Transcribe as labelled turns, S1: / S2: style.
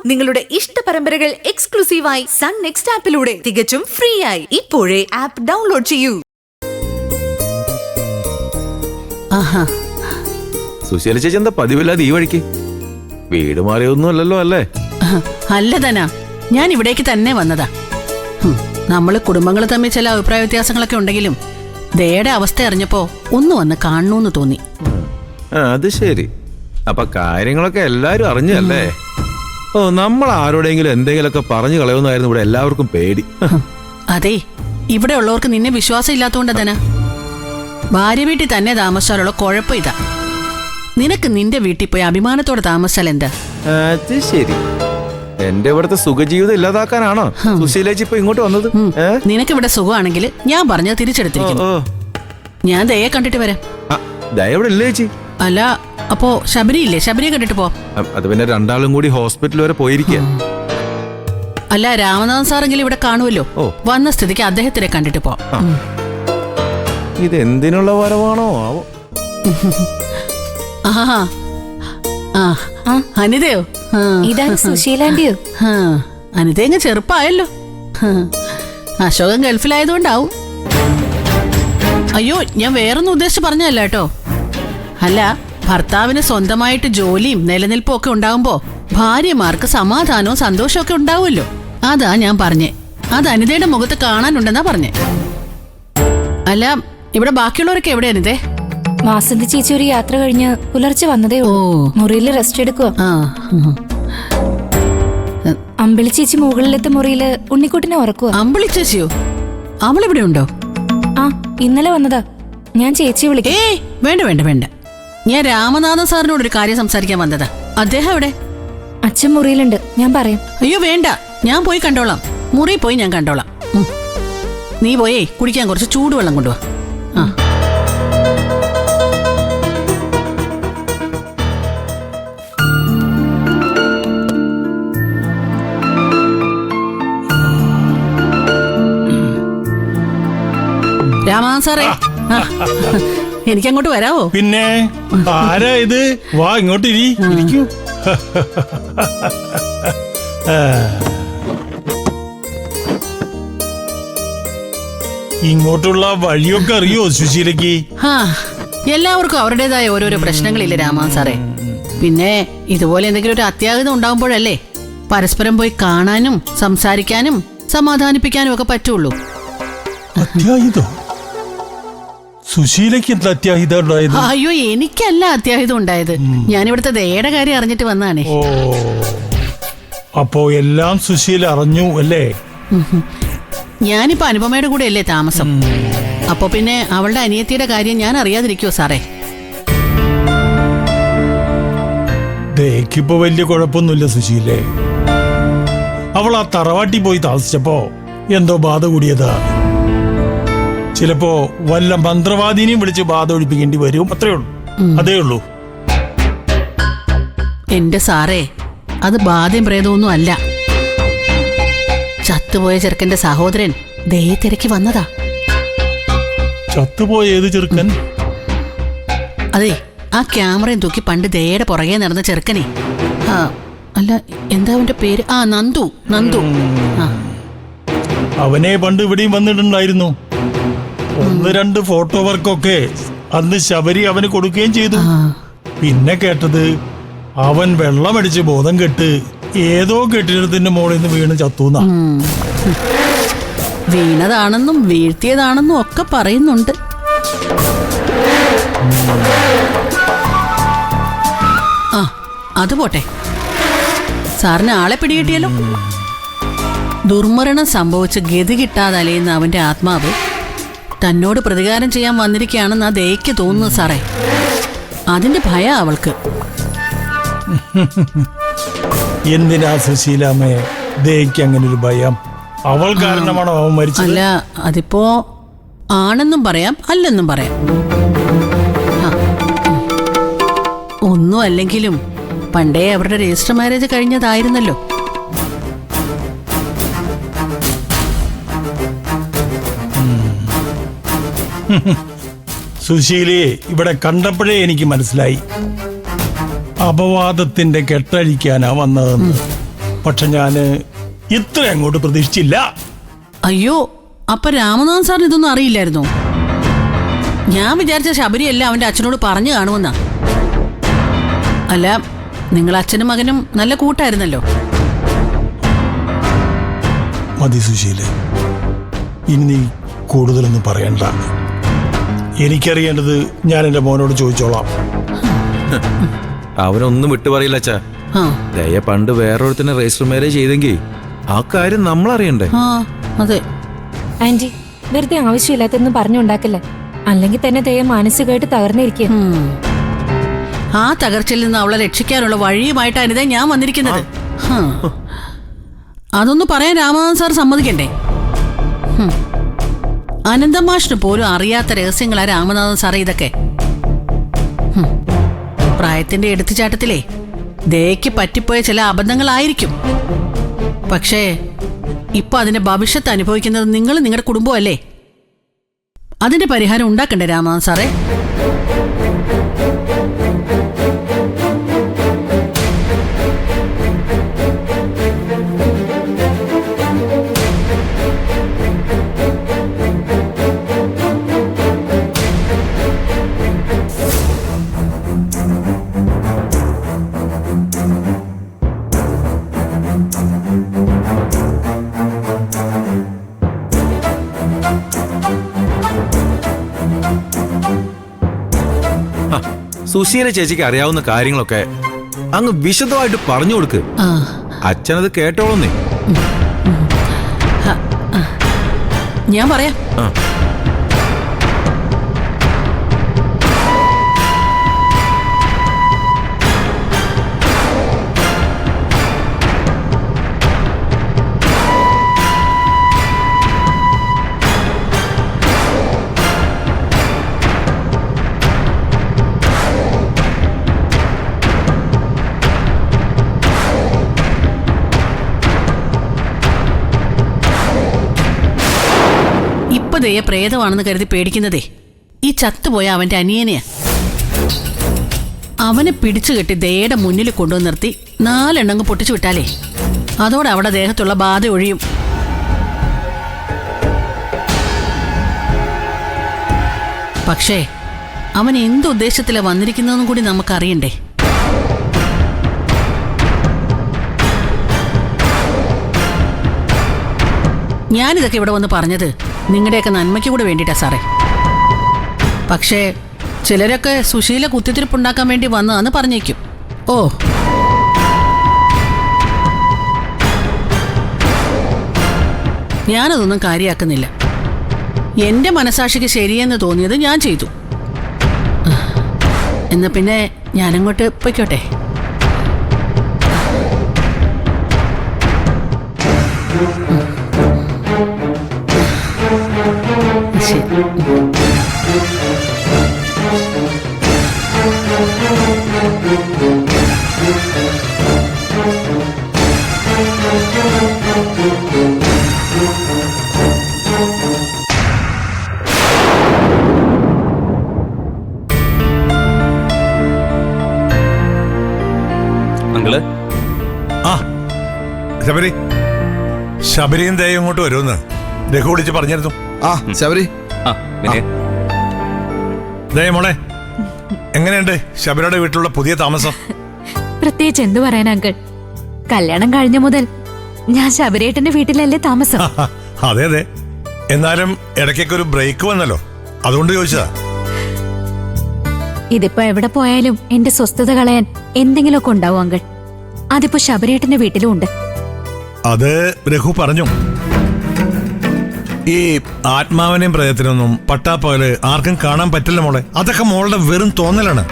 S1: നിങ്ങളുടെ ഇഷ്ട പരമ്പരകൾ എക്സ്ക്ലൂസീവായി സൺ നെക്സ്റ്റ് ആപ്പിലൂടെ തികച്ചും ഫ്രീ ആയി ഇപ്പോഴേ ആപ്പ് ഡൗൺലോഡ് ചെയ്യൂ.
S2: സുശീല ചേച്ചി എന്താ പതിവില്ലാതെ ഈ വഴിക്ക്? വീട് മാറിയൊന്നും അല്ലല്ലോ അല്ലേ?
S3: അല്ല തന്നെ, ഞാൻ ഇവിടേക്ക് തന്നെ വന്നതാ. നമ്മള് കുടുംബങ്ങൾ തമ്മിൽ ചില അഭിപ്രായ വ്യത്യാസങ്ങളൊക്കെ ഉണ്ടെങ്കിലും ദയുടെ അവസ്ഥ അറിഞ്ഞപ്പോ ഒന്ന് വന്ന് കാണണോന്ന് തോന്നി.
S2: അത് ശരി. അപ്പൊ കാര്യങ്ങളൊക്കെ എല്ലാരും അറിഞ്ഞല്ലേ? ഓ, നമ്മൾ ആരോടെങ്കിലും എന്തെങ്കിലുമൊക്കെ പറഞ്ഞു കളയുന്നായിരുന്നു ഇവിടെ എല്ലാവർക്കും പേടി.
S3: അതെ, ഇവിടെ ഉള്ളവർക്ക് നിന്നെ വിശ്വാസം ഇല്ലാത്തോണ്ടാ തന്നെ. ഭാര്യ വീട്ടിൽ തന്നെ താമസിച്ചാലുള്ള കുഴപ്പം ഇതാ. നിനക്ക് നിന്റെ വീട്ടിൽ പോയി അഭിമാനത്തോടെ താമസിച്ചാൽ എന്താ?
S2: അത് ശരി. എന്റെ ഇവിടുത്തെ സുഖജീവിതം ഇല്ലാതാക്കാനാണോ സുശീലേച്ചി ഇപ്പൊ ഇങ്ങോട്ട് വന്നത്?
S3: നിനക്ക് ഇവിടെ സുഖമാണെങ്കിൽ ഞാൻ പറഞ്ഞത് തിരിച്ചെടുത്തിരിക്കുന്നു. ഞാൻ ദയെ കണ്ടിട്ട് വരാം.
S2: ദയ ഇവിടെ ഇല്ലേ ചേച്ചി?
S3: അല്ല, അപ്പോ ശബരി ഇല്ലേ? ശബരിയെ കണ്ടിട്ട് പോ.
S2: അത് പിന്നെ രണ്ടാളും കൂടി ഹോസ്പിറ്റൽ വരെ പോയിരിക്കുക.
S3: അല്ല, രാമനാഥൻ സാറെങ്കിലും ഇവിടെ കാണുമല്ലോ. വന്ന സ്ഥിതിക്ക് അദ്ദേഹത്തിനെ കണ്ടിട്ട് പോ.
S2: ഇത് എന്തിനുള്ള വരവാണോ ആവോ?
S3: അനിതയോ?
S4: ഇതാണ് സുശീലാന്റിയോ?
S3: അനിതയങ്ങ് ചെറുപ്പായല്ലോ. അശോകൻ ഗൾഫിലായതുകൊണ്ടാവും. അയ്യോ, ഞാൻ വേറൊന്നും ഉദ്ദേശിച്ച് പറഞ്ഞല്ല കേട്ടോ. അല്ല, ഭർത്താവിന് സ്വന്തമായിട്ട് ജോലിയും നിലനിൽപ്പും ഒക്കെ ഉണ്ടാവുമ്പോ ഭാര്യമാർക്ക് സമാധാനവും സന്തോഷവും ഒക്കെ ഉണ്ടാവുമല്ലോ. അതാ ഞാൻ പറഞ്ഞേ. അത് അനിതയുടെ മുഖത്ത് കാണാനുണ്ടെന്നാ പറഞ്ഞേ. അല്ല, ഇവിടെ ബാക്കിയുള്ളവരൊക്കെ എവിടെ അനിതേ?
S4: വാസന്തി ചേച്ചി ഒരു യാത്ര കഴിഞ്ഞ് പുലർച്ചെ വന്നതേ ഉള്ളൂ. മുറിയിൽ റെസ്റ്റ് എടുക്കുക. അമ്പിളി ചേച്ചി മുകളിലത്തെ മുറിയില് ഉണ്ണിക്കുട്ടിനെ ഉറക്കുക.
S3: അമ്പിളി ചേച്ചിയോ? അവളിവിടെ ഉണ്ടോ?
S4: ആ, ഇന്നലെ വന്നതാ. ഞാൻ ചേച്ചിയെ വിളിക്കാം.
S3: ഏയ്, വേണ്ട വേണ്ട വേണ്ട. ഞാൻ രാമനാഥൻ സാറിനോട് ഒരു കാര്യം സംസാരിക്കാൻ വന്നതാ. അദ്ദേഹം എവിടെ?
S4: അച്ഛൻ മുറിയിലുണ്ട്, ഞാൻ പറയാം.
S3: അയ്യോ വേണ്ട, ഞാൻ പോയി കണ്ടോളാം. മുറി പോയി ഞാൻ കണ്ടോളാം. നീ പോയേ കുടിക്കാൻ കുറച്ച് ചൂടുവെള്ളം കൊണ്ടുവാ. രാമനാഥൻ സാറേ, എനിക്കങ്ങോട്ട് വരാവോ?
S5: പിന്നെ ആരാ ഇത്? വാ, ഇങ്ങോട്ട് ഇരിക്കൂ. ഇങ്ങോട്ടുള്ള വഴിയൊക്കെ അറിയോ സുശീലയ്ക്ക്?
S3: എല്ലാവർക്കും അവരുടേതായ ഓരോരോ പ്രശ്നങ്ങളില്ലേ രാമനാഥൻ സാറേ. പിന്നെ ഇതുപോലെ എന്തെങ്കിലും ഒരു അത്യാഹിതം ഉണ്ടാവുമ്പോഴല്ലേ പരസ്പരം പോയി കാണാനും സംസാരിക്കാനും സമാധാനിപ്പിക്കാനും ഒക്കെ പറ്റുള്ളൂ.
S5: അത്യാഹിതം? സുശീലയ്ക്ക് എന്താ അത്യാഹിതം ഉണ്ടായത്?
S3: അയ്യോ, എനിക്കല്ല അത്യാഹിതം ഉണ്ടായത്. ഞാനിവിടുത്തെ ദയയുടെ കാര്യം അറിഞ്ഞിട്ട് വന്നാണേ.
S5: ഓ, അപ്പോ എല്ലാം സുശീല അറിഞ്ഞു അല്ലേ?
S3: ഞാനിപ്പോ അനുപമയുടെ കൂടെ അല്ലേ താമസം. അപ്പൊ പിന്നെ അവളുടെ അനിയത്തിയുടെ കാര്യം ഞാൻ അറിയാതിരിക്കുവോ സാറേ?
S5: ദയക്കിപ്പോ വലിയ കുഴപ്പമൊന്നുമില്ല സുശീലേ. അവൾ ആ തറവാട്ടി പോയി താമസിച്ചപ്പോ എന്തോ ബാധ കൂടിയതാ. ചിലപ്പോ വല്ല മന്ത്രവാദിനെയും വിളിച്ച് ബാധ ഒഴിപ്പിക്കേണ്ടി വരും. അത്രേ ഉള്ളൂ, അതേ ഉള്ളൂ.
S3: എന്റെ സാറേ, അത് ബാധയും പ്രേതമൊന്നും അല്ല. ചത്തുപോയ ചെറുക്കന്റെ സഹോദരൻ ദയെ തിരക്കി വന്നതാ.
S5: ചത്തുപോയ ഏത് ചെറുക്കൻ?
S3: അതെ, ആ ക്യാമറയും തൂക്കി പണ്ട് ദയയുടെ പുറകെ നടന്ന ചെറുക്കനെ. അല്ല, എന്താ അവന്റെ പേര്? നന്ദു. നന്ദു.
S5: അവനെ പണ്ട് ഇവിടെയും വന്നിട്ടുണ്ടായിരുന്നു. 1-2 ഫോട്ടോ വർക്കൊക്കെ അന്ന് ശബരി അവന് കൊടുക്കുകയും ചെയ്തു. പിന്നെ കേട്ടത് അവൻ വെള്ളമടിച്ച് ബോധം കെട്ട് ഏതോ കെട്ടിടത്തിന്റെ മുകളിൽ നിന്ന് വീണ് ചത്തൂന്ന.
S3: വീണതാണെന്നും വീഴ്ത്തിയതാണെന്നും ഒക്കെ പറയുന്നുണ്ട്. അത് പോട്ടെ, സാറിന് ആളെ പിടികിട്ടിയല്ലോ. ദുർമരണം സംഭവിച്ച് ഗതി കിട്ടാതെ അലയുന്ന അവന്റെ ആത്മാവ് തന്നോട് പ്രതികാരം ചെയ്യാൻ വന്നിരിക്കുകയാണെന്ന് ആ ദയക്ക് തോന്നുന്നു സാറേ. അതിന്റെ ഭയ അവൾക്ക്.
S5: എന്തിനാ സുശീലാമ്മയെ ദയക്ക് അങ്ങനെ ഒരു ഭയം? അവൾ കാരണമാണോ അവൻ മരിച്ചത്?
S3: അല്ല, അതിപ്പോ ആണെന്നും പറയാം അല്ലെന്നും പറയാം. ഒന്നും അല്ലെങ്കിലും പണ്ടേ അവരുടെ രജിസ്റ്റർ മാരേജ് കഴിഞ്ഞതായിരുന്നല്ലോ.
S5: സുശീലയെ ഇവിടെ കണ്ടപ്പോഴേ എനിക്ക് മനസ്സിലായി അപവാദത്തിന്റെ കെട്ടഴിക്കാനാ വന്നതെന്ന്. പക്ഷെ ഞാന് ഇത്ര അങ്ങോട്ട് പ്രതീക്ഷിച്ചില്ല.
S3: അയ്യോ, അപ്പൊ രാമനാഥൻ സാറിന് ഇതൊന്നും അറിയില്ലായിരുന്നോ? ഞാൻ വിചാരിച്ച ശബരിയല്ല അവന്റെ അച്ഛനോട് പറഞ്ഞു കാണുമെന്നാ. അല്ല, നിങ്ങൾ അച്ഛനും മകനും നല്ല കൂട്ടായിരുന്നല്ലോ.
S5: മതി സുശീലേ, ഇനി നീ കൂടുതലൊന്നും പറയണ്ട. എനിക്കറിയേണ്ടത് ഞാൻ എന്റെ മോനോട് ചോദിച്ചോളാം.
S2: അവനൊന്നും വിട്ടു പറയില്ല അച്ഛാ.
S3: ആ
S2: ദയ പണ്ട് വേറൊരുത്തിനെ രജിസ്റ്റർ മാരേജ് ചെയ്തെങ്കിൽ ആ കാര്യം നമ്മൾ അറിയണ്ടേ?
S3: ആ അതെ.
S4: ആന്റി, വെറുതെ ആവശ്യമില്ലാത്തൊന്നും പറഞ്ഞുണ്ടാക്കല്ലേ. അല്ലെങ്കിൽ തന്നെ ദയ മാനസികമായിട്ട് തകർന്നിരിക്കുക.
S3: ആ തകർച്ചയിൽ നിന്ന് അവളെ രക്ഷിക്കാനുള്ള വഴിയുമായിട്ട് അനിത ഞാൻ വന്നിരിക്കുന്നത്. അതൊന്ന് പറയാൻ രാമനാഥൻ സാർ സമ്മതിക്കണ്ടേ? അനന്തമാഷിന് പോലും അറിയാത്ത രഹസ്യങ്ങളാ രാമനാഥൻ സാറേ ഇതൊക്കെ. പ്രായത്തിന്റെ എടുത്തുചാട്ടത്തിലേ ദയക്ക് പറ്റിപ്പോയ ചില അബദ്ധങ്ങളായിരിക്കും. പക്ഷേ ഇപ്പൊ അതിന്റെ ഭവിഷ്യത്ത് അനുഭവിക്കുന്നത് നിങ്ങൾ നിങ്ങളുടെ കുടുംബമല്ലേ? അതിന്റെ പരിഹാരം ഉണ്ടാക്കണ്ടേ രാമനാഥൻ സാറേ?
S2: സുശീല ചേച്ചിക്ക് അറിയാവുന്ന കാര്യങ്ങളൊക്കെ അങ്ങ് വിശദമായിട്ട് പറഞ്ഞു കൊടുക്ക്.
S3: ആ
S2: അച്ഛനത് കേട്ടോളന്നേ.
S3: ഞാൻ പറയാം.
S2: ആ
S3: ദയ പ്രേതമാണെന്ന് കരുതി പേടിക്കുന്നതേ ഈ ചത്തുപോയ അവന്റെ അനിയനെയാ. അവനെ പിടിച്ചു കെട്ടി ദയയുടെ മുന്നിൽ കൊണ്ടുവന്ന് നിർത്തി 4 എണ്ണങ്ങ് പൊട്ടിച്ചു വിട്ടാലേ അതോടെ അവിടെ ദേഹത്തുള്ള ബാധ ഒഴിയും. പക്ഷേ അവൻ എന്തുദ്ദേശത്തിലാ വന്നിരിക്കുന്നതെന്നും കൂടി നമുക്കറിയണ്ടേ? ഞാനിതൊക്കെ ഇവിടെ വന്ന് പറഞ്ഞത് നിങ്ങളുടെയൊക്കെ നന്മയ്ക്ക് കൂടെ വേണ്ടിയിട്ടാ സാറേ. പക്ഷേ ചിലരൊക്കെ സുശീല കുത്തിത്തിരിപ്പുണ്ടാക്കാൻ വേണ്ടി വന്നതാന്ന് പറഞ്ഞേക്കും. ഓ, ഞാനതൊന്നും കാര്യമാക്കുന്നില്ല. എന്റെ മനസാക്ഷിക്ക് ശരിയെന്ന് തോന്നിയത് ഞാൻ ചെയ്തു. എന്നാ പിന്നെ ഞാനങ്ങോട്ട് പൊയ്ക്കോട്ടെ. ശരി.
S2: അങ്കിള്,
S6: ആ ശബരി, ശബരിയും ദയ ഇങ്ങോട്ട് വരുമെന്ന് രഘു വിളിച്ച് പറഞ്ഞിരുന്നു.
S7: ആ ശബരി,
S6: ദയ മോളെ, എങ്ങനെയുണ്ട് ശബരിയുടെ വീട്ടിലുള്ള പുതിയ താമസം?
S4: പ്രത്യേകിച്ച് എന്തു പറയാൻ അങ്കിൾ, കല്യാണം കഴിഞ്ഞ മുതൽ ഞാൻ ശബരിയേട്ടന്റെ വീട്ടിലല്ലേ താമസം.
S6: അതെ അതെ, എന്നാലും ഇടയ്ക്കൊക്കെ ഒരു ബ്രേക്ക് വന്നല്ലോ, അതുകൊണ്ട് ചോദിച്ചതാ.
S4: ഇതിപ്പോ എവിടെ പോയാലും എന്റെ സ്വസ്ഥത കളയാൻ എന്തെങ്കിലുമൊക്കെ ഉണ്ടാവും അങ്കിൾ. അതിപ്പോ ശബരിയേട്ടന്റെ വീട്ടിലും ഉണ്ട്.
S6: അത് രഘു പറഞ്ഞു. ഈ ആത്മാവിനെയും പ്രയത്തിനൊന്നും പട്ടാപ്പകല് ആർക്കും കാണാൻ പറ്റില്ല മോളെ. അതൊക്കെ മോളുടെ വെറും തോന്നലാണ്.